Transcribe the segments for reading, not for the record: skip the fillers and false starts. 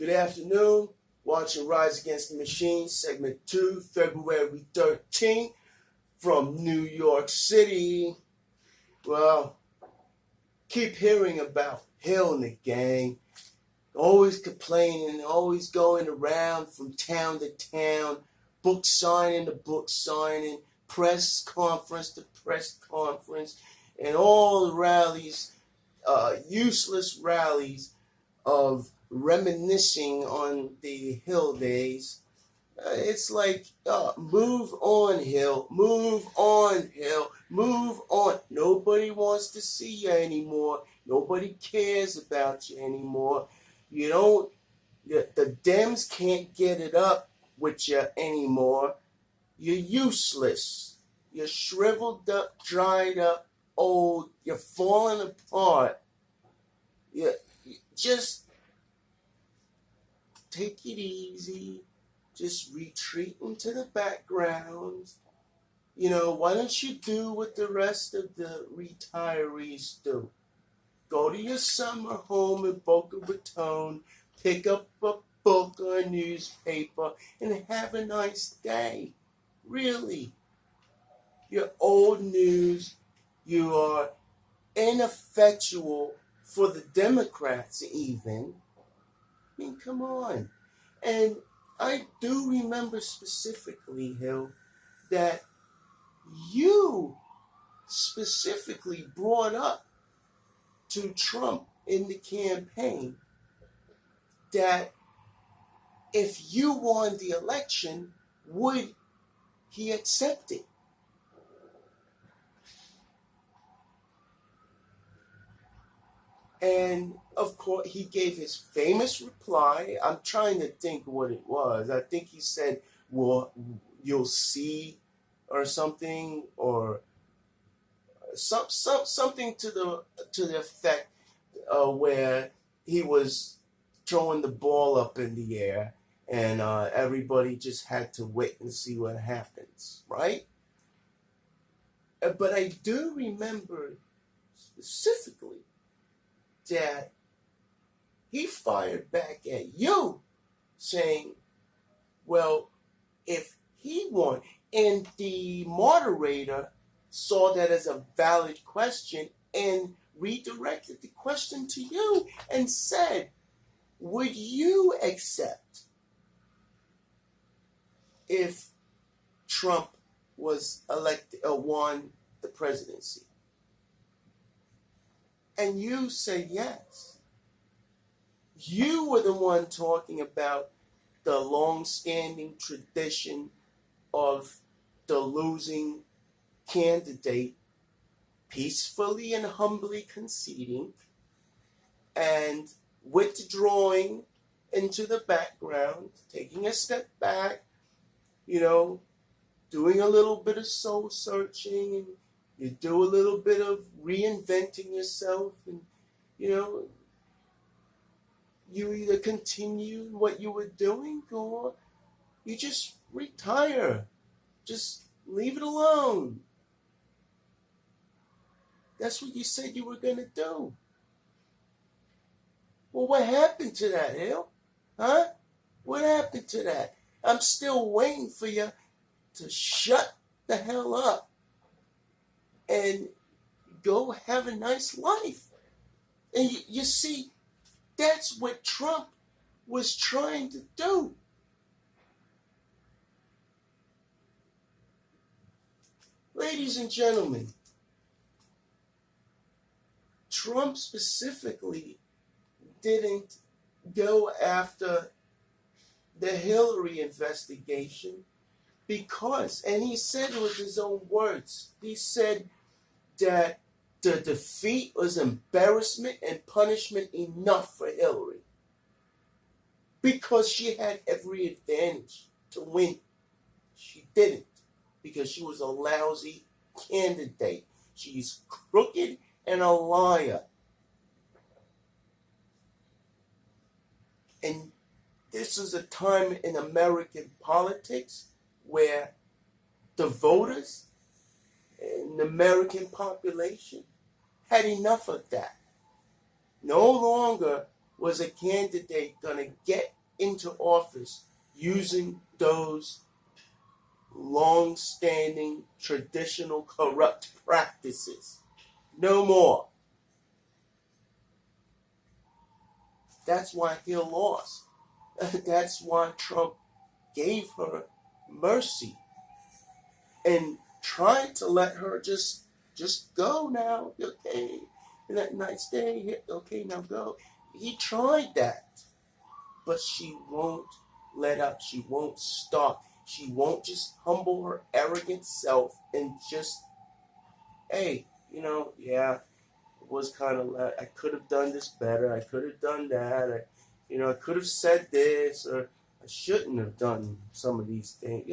Good afternoon. Watching Rise Against the Machine, segment 2, February 13th, from New York City. Well, keep hearing about Hill and the gang. Always complaining, always going around from town to town, book signing to book signing, press conference to press conference, and all the rallies, useless rallies of reminiscing on the Hill days. It's like, move on, Hill, move on, Hill, move on. Nobody wants to see you anymore. Nobody cares about you anymore. The Dems can't get it up with you anymore. You're useless. You're shriveled up, dried up, old. You're falling apart. You just take it easy. Just retreat into the background. Why don't you do what the rest of the retirees do? Go to your summer home in Boca Raton, pick up a book or a newspaper, and have a nice day. Really. You're old news. You are ineffectual for the Democrats even. I mean, come on. And I do remember specifically, Hill, that you specifically brought up to Trump in the campaign that if you won the election, would he accept it? And, of course, he gave his famous reply. I'm trying to think what it was. I think he said, well, you'll see, or something, or something to the effect where he was throwing the ball up in the air, and everybody just had to wait and see what happens, right? But I do remember specifically that he fired back at you saying, well, if he won, and the moderator saw that as a valid question and redirected the question to you and said, would you accept if Trump was elected or won the presidency? And you said yes. You were the one talking about the long-standing tradition of the losing candidate peacefully and humbly conceding and withdrawing into the background, taking a step back, doing a little bit of soul searching, and you do a little bit of reinventing yourself, and you either continue what you were doing or you just retire. Just leave it alone. That's what you said you were going to do. Well, what happened to that, Hill? Huh? What happened to that? I'm still waiting for you to shut the hell up and go have a nice life. And you see, that's what Trump was trying to do. Ladies and gentlemen, Trump specifically didn't go after the Hillary investigation because, and he said it with his own words, he said that the defeat was embarrassment and punishment enough for Hillary because she had every advantage to win. She didn't because she was a lousy candidate. She's crooked and a liar. And this is a time in American politics where the voters and the American population had enough of that. No longer was a candidate going to get into office using those long-standing, traditional, corrupt practices. No more. That's why he lost. That's why Trump gave her mercy and tried to let her just go now. Okay, that nice day. Okay, now go. He tried that, but she won't let up. She won't stop. She won't just humble her arrogant self and just, hey, yeah, it was kind of, I could have done this better. I could have done that. I could have said this, or I shouldn't have done some of these things.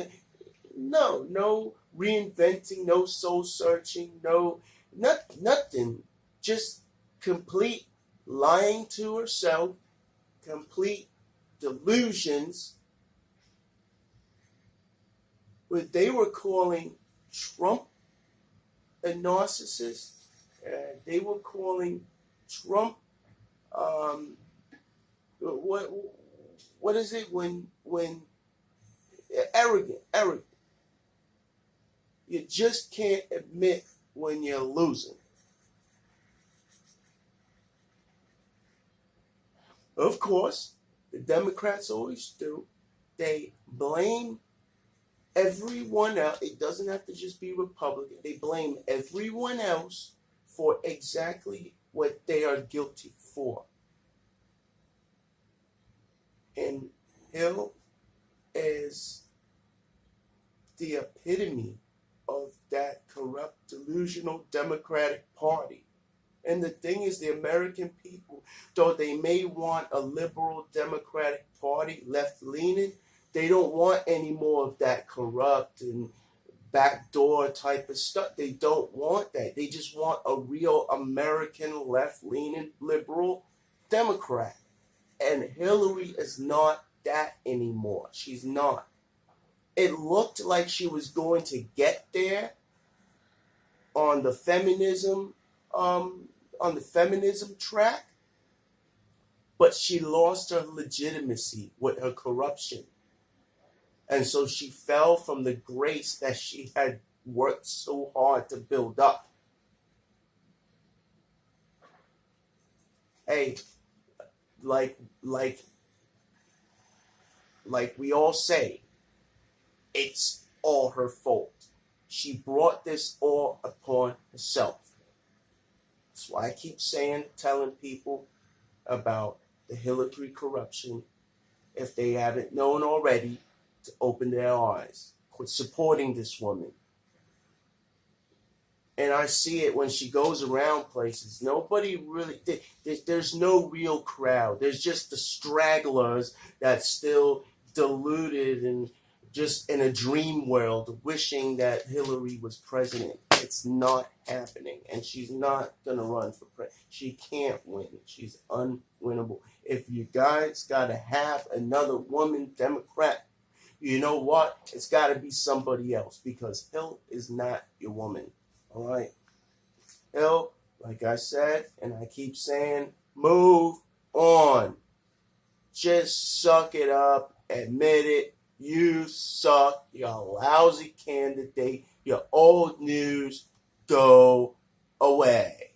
No reinventing, no soul searching, nothing. Just complete lying to herself, complete delusions. What they were calling Trump a narcissist, they were calling Trump, what is it when arrogant. You just can't admit when you're losing. Of course, the Democrats always do. They blame everyone else. It doesn't have to just be Republican. They blame everyone else for exactly what they are guilty for. And Hill is the epitome of that corrupt, delusional Democratic Party. And the thing is, the American people, though they may want a liberal Democratic Party, left-leaning, they don't want any more of that corrupt and backdoor type of stuff. They don't want that. They just want a real American left-leaning liberal Democrat. And Hillary is not that anymore. She's not. It looked like she was going to get there on the feminism track, but she lost her legitimacy with her corruption. And so she fell from the grace that she had worked so hard to build up. Hey, like we all say, it's all her fault. She brought this all upon herself. That's why I keep telling people about the Hillary corruption, if they haven't known already, to open their eyes. Quit supporting this woman. And I see it when she goes around places. Nobody really, there's no real crowd. There's just the stragglers that's still deluded and just in a dream world, wishing that Hillary was president. It's not happening, and she's not going to run for president. She can't win. She's unwinnable. If you guys got to have another woman Democrat, you know what? It's got to be somebody else, because Hill is not your woman. All right? Hill, like I said, and I keep saying, move on. Just suck it up. Admit it. You suck. You're a lousy candidate. You're old news. Go away.